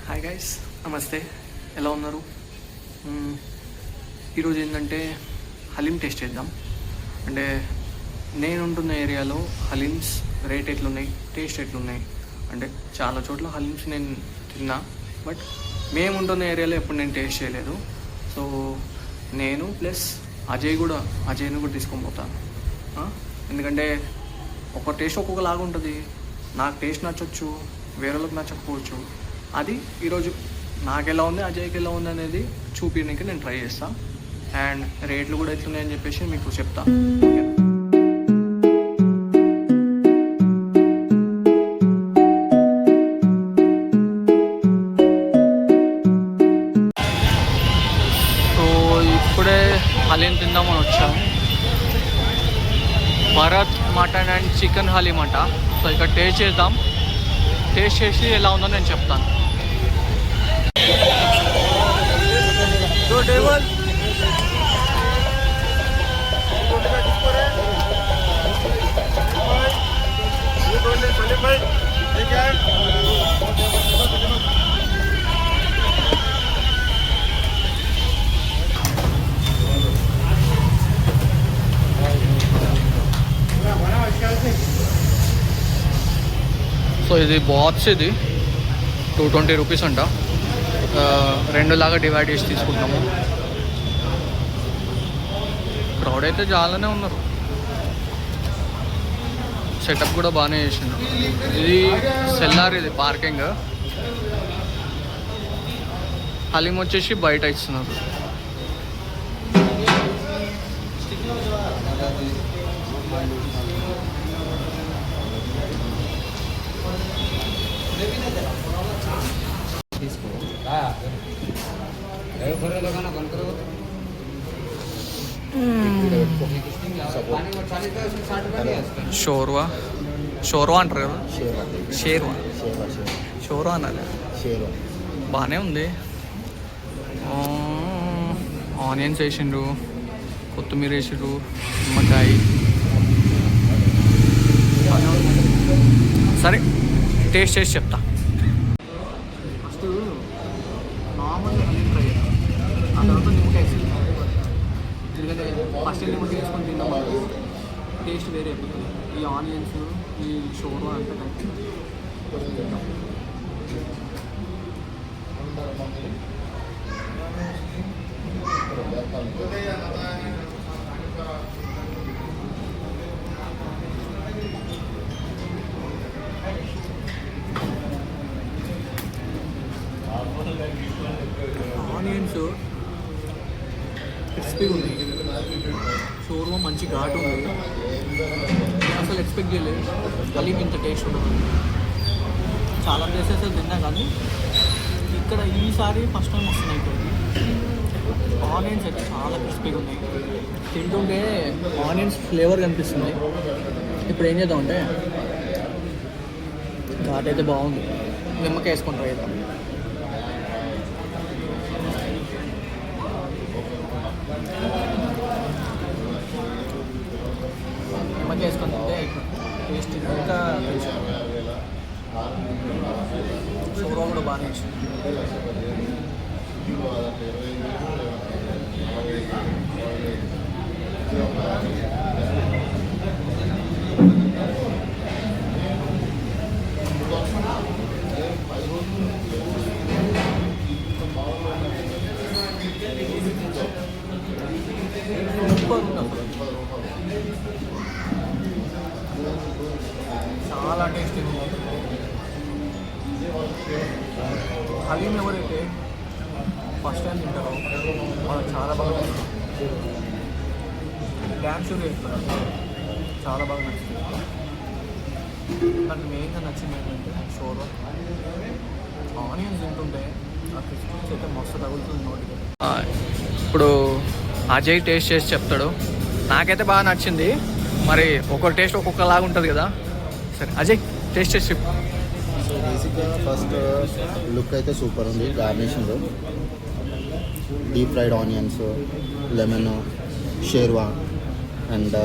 Hi guys, నమస్తే. ఎలా ఉన్నారు? ఈరోజు ఏంటంటే హలీం టేస్ట్ చేద్దాం. అంటే నేను ఉంటున్న ఏరియాలో హలీమ్స్ రేట్ ఎట్లున్నాయి, టేస్ట్ ఎట్లున్నాయి అంటే చాలా చోట్ల హలీమ్స్ నేను తిన్నా, బట్ మేము ఉంటున్న ఏరియాలో ఎప్పుడు నేను టేస్ట్ చేయలేదు. సో నేను ప్లస్ అజయ్ను కూడా తీసుకొని పోతాను. ఎందుకంటే ఒక టేస్ట్ ఒక్కొక్కలాగా ఉంటుంది. నాకు టేస్ట్ నచ్చవచ్చు, వేరేలోకి నచ్చకపోవచ్చు. అది ఈరోజు నాకు ఎలా ఉంది, అజయ్కి ఎలా ఉంది అనేది చూపించడానికి నేను ట్రై చేస్తాను. అండ్ రేట్లు కూడా ఎట్లున్నాయని చెప్పేసి మీకు చెప్తాను. సో ఇప్పుడే హలీం తిందామని వచ్చాము. Bharat mutton and chicken haleem అంట. సో ఇక్కడ టేస్ట్ చేద్దాం. టేస్ట్ చేసి ఎలా ఉందో నేను చెప్తాను. సో ఇది బాక్స్, ఇది 220 రూపీస్ అంట. రెండులాగా డివైడ్ చేసి తీసుకుంటాము. క్రౌడ్ అయితే చాలానే ఉన్నారు. సెటప్ కూడా బాగానే చేసిండు. ఇది సెల్లార్, ఇది పార్కింగ్. హలీం వచ్చేసి బయట ఇస్తున్నారు. షోర్వా అంటారు కదా, షోర్వా అన్నారు. బాగానే ఉంది. ఆనియన్స్ వేసిండ్రు, కొత్తిమీర వేసిండ్రు, నిమ్మకాయ. సరే టేస్ట్ చేసి చెప్తా. ఫస్ట్ నార్మల్ హలీం ట్రై చేద్దాం, ఆ తర్వాత నిమ్మకాయ వేసి. ఎందుకంటే ఫస్ట్ నిమ్మకాయ వేసుకొని తిన్నాం, టేస్ట్ వేరే అయిపోతుంది. ఈ ఆనియన్స్, ఈ షోర్వా అంతా కలిపి తింటాం. ఆనియన్స్ క్రిస్పీగా ఉన్నాయి, షోర్వా మంచి ఘాటు ఉంది. అసలు ఎక్స్పెక్ట్ చేయలేదు హలీం ఇంత టేస్ట్ ఉండదు. చాలా ప్లేసెస్ తిన్నా కానీ ఇక్కడ ఈసారి ఫస్ట్ టైం వస్తున్నాయి. ఇక్కడికి ఆనియన్స్ అయితే చాలా క్రిస్పీగా ఉన్నాయి. తింటుంటే ఆనియన్స్ ఫ్లేవర్ కనిపిస్తుంది. ఇప్పుడు ఏం చేద్దామంటే ఘాట్ అయితే బాగుంది, నిమ్మకాయ వేసుకొని ట్రై చేద్దాం. నిమ్మకాయ వేసుకొని తింటే టేస్ట్ ఇంకా షోర్వా కూడా బాగానే ఇచ్చింది. చాలా టేస్టీ ఉంది. హలీం ఎవరైతే ఫస్ట్ టైం తింటారో వాళ్ళు చాలా బాగా డ్యామ్ షూర్ చేస్తారు. చాలా బాగా నచ్చింది. నాకు మెయిన్గా నచ్చింది ఏంటంటే షోర్వా. ఆనియన్స్ తింటుంటే ఆ క్రిస్పీస్ అయితే మస్తు తగులుతుంది నోటికి. ఇప్పుడు అజయ్ టేస్ట్ చేసి చెప్తాడు. నాకైతే బాగా నచ్చింది. మరి ఒక్కొక్క టేస్ట్ ఒక్కొక్కలాగా ఉంటుంది కదా. సరే అజయ్ టేస్ట్ చేసి చెప్పు. సో బేసిక్గా ఫస్ట్ లుక్ అయితే సూపర్ ఉంది. Garnishing, deep fried onions, lemon, sherwa and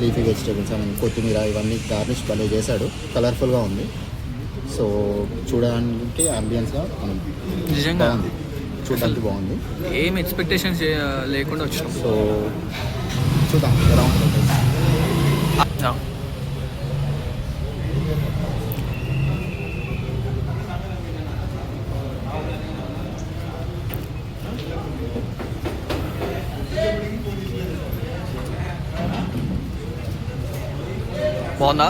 leafy vegetables and కొత్తిమీర ఇవన్నీ గార్నిష్ భలే చేశాడు. కలర్ఫుల్గా ఉంది. సో చూడడానికి అంబియన్స్గా నిజంగా బాగుంది, చూడడానికి బాగుంది. ఏం ఎక్స్పెక్టేషన్స్ లేకుండా వచ్చినాం. సో చూద్దాం ఎలా ఉంటుంది. బాగుందా?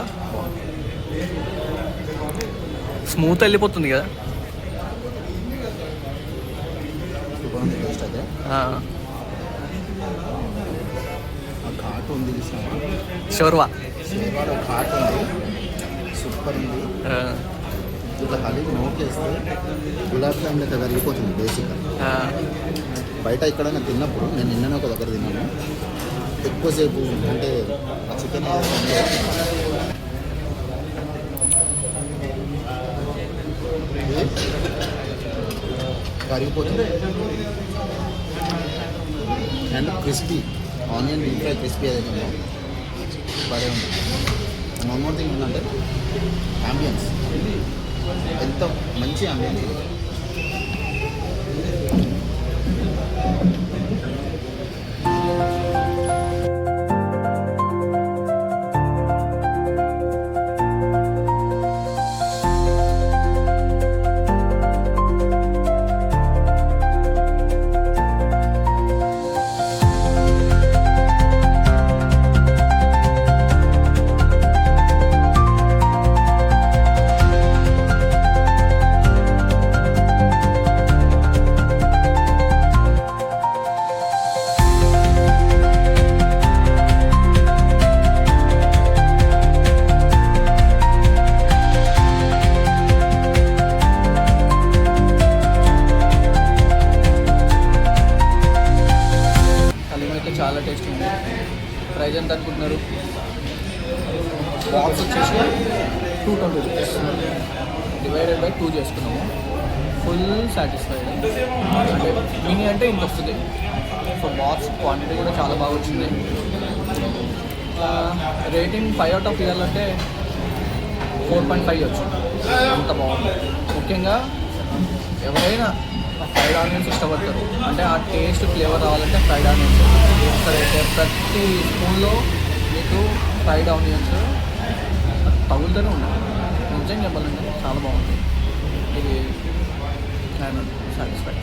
స్మూత్ వెళ్ళిపోతుంది కదా. టేస్ట్ అయితే ఘాట్ ఉంది, షోర్వా షేర్వాలో ఘాట్ ఉంది, సూపర్ ఉంది. ఇట్లా హలీం నోకేస్తే గులాబ్ జామ్ లెక్క కరిగిపోతుంది బేసిక్గా. బయట ఎక్కడైనా తిన్నప్పుడు నేను నిన్ననే ఒక దగ్గర తిన్నాను, ఎక్కువసేపు అంటే ఆ చికెన్ కరిగిపోతుంది. And crispy onion deep fry crispy ఏదైతే బడే ఉంది. వన్ మోర్ థింగ్ ఏంటంటే అంబియన్స్, ఎంత మంచి అంబియన్స్. చాలా టేస్ట్ ఉంది. ప్రైస్ ఎంత అనుకుంటున్నారు? బాక్స్ వచ్చేసి 220 రూపీస్, డివైడెడ్ బై 2 చేసుకున్నాము. Full satisfied. అంటే మినీ అంటే ఇంత వస్తుంది. సో బాక్స్ క్వాంటిటీ కూడా చాలా బాగా వచ్చింది. రేటింగ్ 5 అవుట్ ఆఫ్ ఇవ్వాలంటే 4.5 వచ్చింది. అంత బాగుంది. ముఖ్యంగా ఎవరైనా ఫ్రైడ్ ఆనియన్స్ ఇష్టపడతారు అంటే ఆ టేస్ట్ ఫ్లేవర్ రావాలంటే ఫ్రైడ్ ఆనియన్స్ ఇక్కడైతే ప్రతి స్పూన్లో మీకు ఫ్రైడ్ ఆనియన్స్ తగులుతూనే ఉన్నాయి. నిజంగా చెప్పాలంటే చాలా బాగుంది. ఇది సాటిస్ఫైడ్.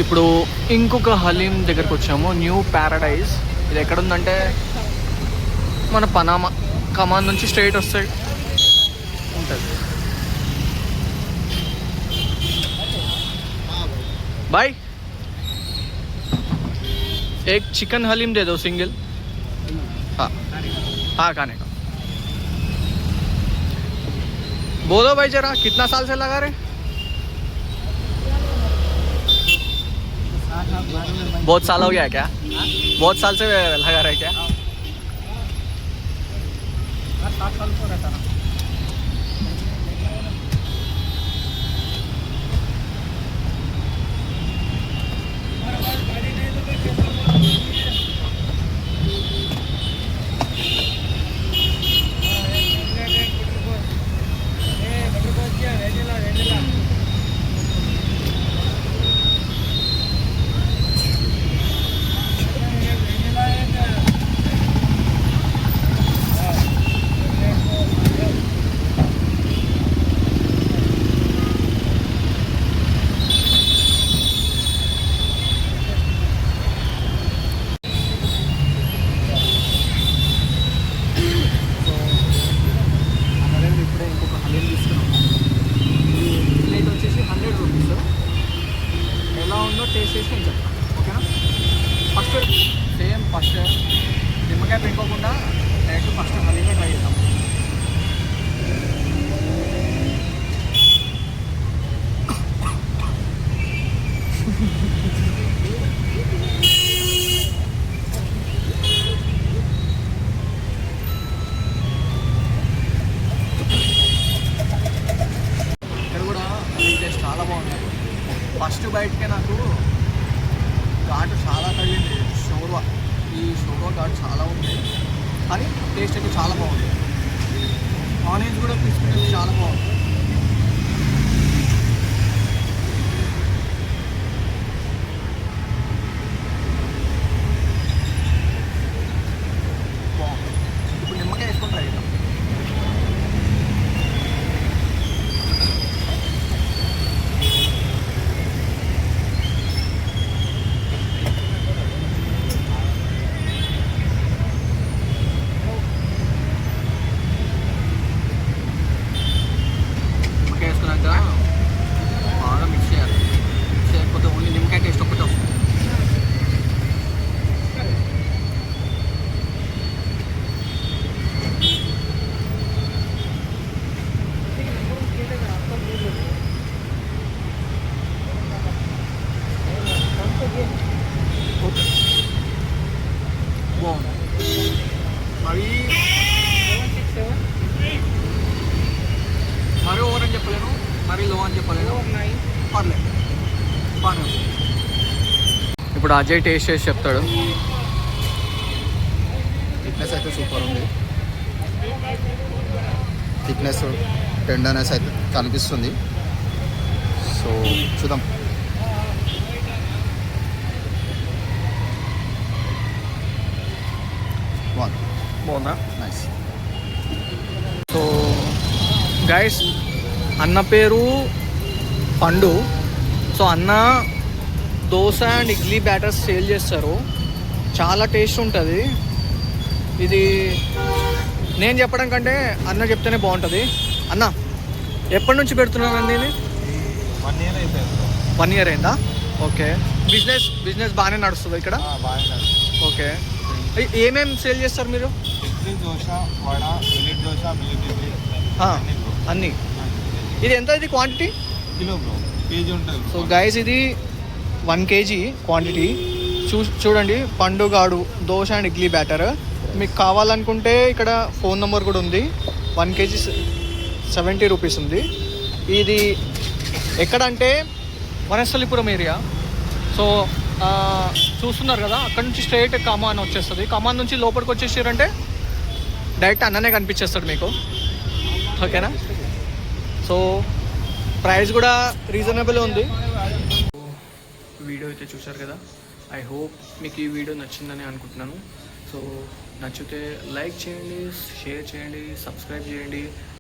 ఇప్పుడు ఇంకొక హలీం దగ్గరకు వచ్చాము, న్యూ ప్యారడైజ్. ఇది ఎక్కడుందంటే మన పనామా కమాన్ నుంచి స్ట్రైట్ వస్తే ఉంటుంది. भाई एक चिकन हलीम दे दो सिंगल. हाँ हाँ खाने का. बोलो भाई जरा कितना साल से लगा रहे? बहुत साल हो गया क्या? बहुत साल से लगा रहे क्या? 7 साल को रहता ना. టేస్ట్ చేసి నేను చెప్తాను, ఓకేనా? ఫస్ట్ నిమ్మకాయ పెట్టుకోకుండా డైరెక్ట్ ఫస్ట్ హలీమే ట్రై చేద్దాం. ఇక్కడ కూడా టేస్ట్ చాలా బాగుంది. ఫస్ట్ బయటకే నాకు ఘాటు చాలా తగిలింది. ఈ షోర్వా ఘాటు చాలా ఉంది, కానీ టేస్ట్ అయితే చాలా బాగుంది. ఆనియన్స్ కూడా క్రిస్పీ చాలా బాగుంది. ఇప్పుడు నిమ్మకాయ వేసుకొని ట్రై చేద్దాం. నిమ్మకాయ వేసుకున్నాక బాగా మిక్స్ చేయాలి. మిక్స్ చేయకపోతే ఓన్లీ నిమ్మకాయ టేస్ట్ ఒక్కటే వస్తుంది. బాగుంది. మరీ ఓవర్ అని చెప్పలేను, మరీ లో అని చెప్పలేను, పర్లేదు బాగా. ఇప్పుడు అజయ్ టేస్ట్ చేసి చెప్తాడు. థిక్నెస్ అయితే సూపర్ ఉంది. థిక్నెస్ టెండర్నెస్ అయితే కనిపిస్తుంది. సో చూద్దాం. బాగుందా? నైస్. సో గైస్, అన్న పేరు పండు. సో అన్న dosa and idli batters sale చేస్తారు. చాలా టేస్ట్ ఉంటుంది. ఇది నేను చెప్పడం కంటే అన్న చెప్తేనే బాగుంటుంది. అన్న ఎప్పటి నుంచి పెడుతున్నానండి ఇది? 1 year అయిపోయింది. 1 year అయిందా? ఓకే. బిజినెస్ బాగానే నడుస్తుంది ఇక్కడ? బాగా ఓకే. ఏమేమి సేల్ చేస్తారు మీరు? ఇడ్లీ, దోశ, వడ, మిల్లెట్ దోశ, మిల్లెట్ ఇడ్లీ అన్నీ. ఇది ఎంత ఇది క్వాంటిటీ? కిలో బ్రో, కేజీ ఉంటుంది. సో గైస్, ఇది 1 kg క్వాంటిటీ. చూడండి, పండుగాడు దోశ అండ్ ఇడ్లీ బ్యాటర్. మీకు కావాలనుకుంటే ఇక్కడ ఫోన్ నెంబర్ కూడా ఉంది. 1 kg 70 రూపీస్ ఉంది. ఇది ఎక్కడంటే వనస్థలిపురం ఏరియా. సో చూస్తున్నారు కదా, అక్కడ నుంచి స్ట్రైట్ కమాన్ వచ్చేస్తుంది. కమాన్ నుంచి లోపలికి వచ్చేసారంటే డైరెక్ట్ అన్ననే కనిపించేస్తాడు మీకు. ఓకేనా? సో ప్రైస్ కూడా రీజనబుల్ ఉంది. వీడియో అయితే చూశారు కదా. ఐ హోప్ మీకు ఈ వీడియో నచ్చిందని అనుకుంటున్నాను. సో నచ్చితే లైక్ చేయండి, షేర్ చేయండి, సబ్స్క్రైబ్ చేయండి.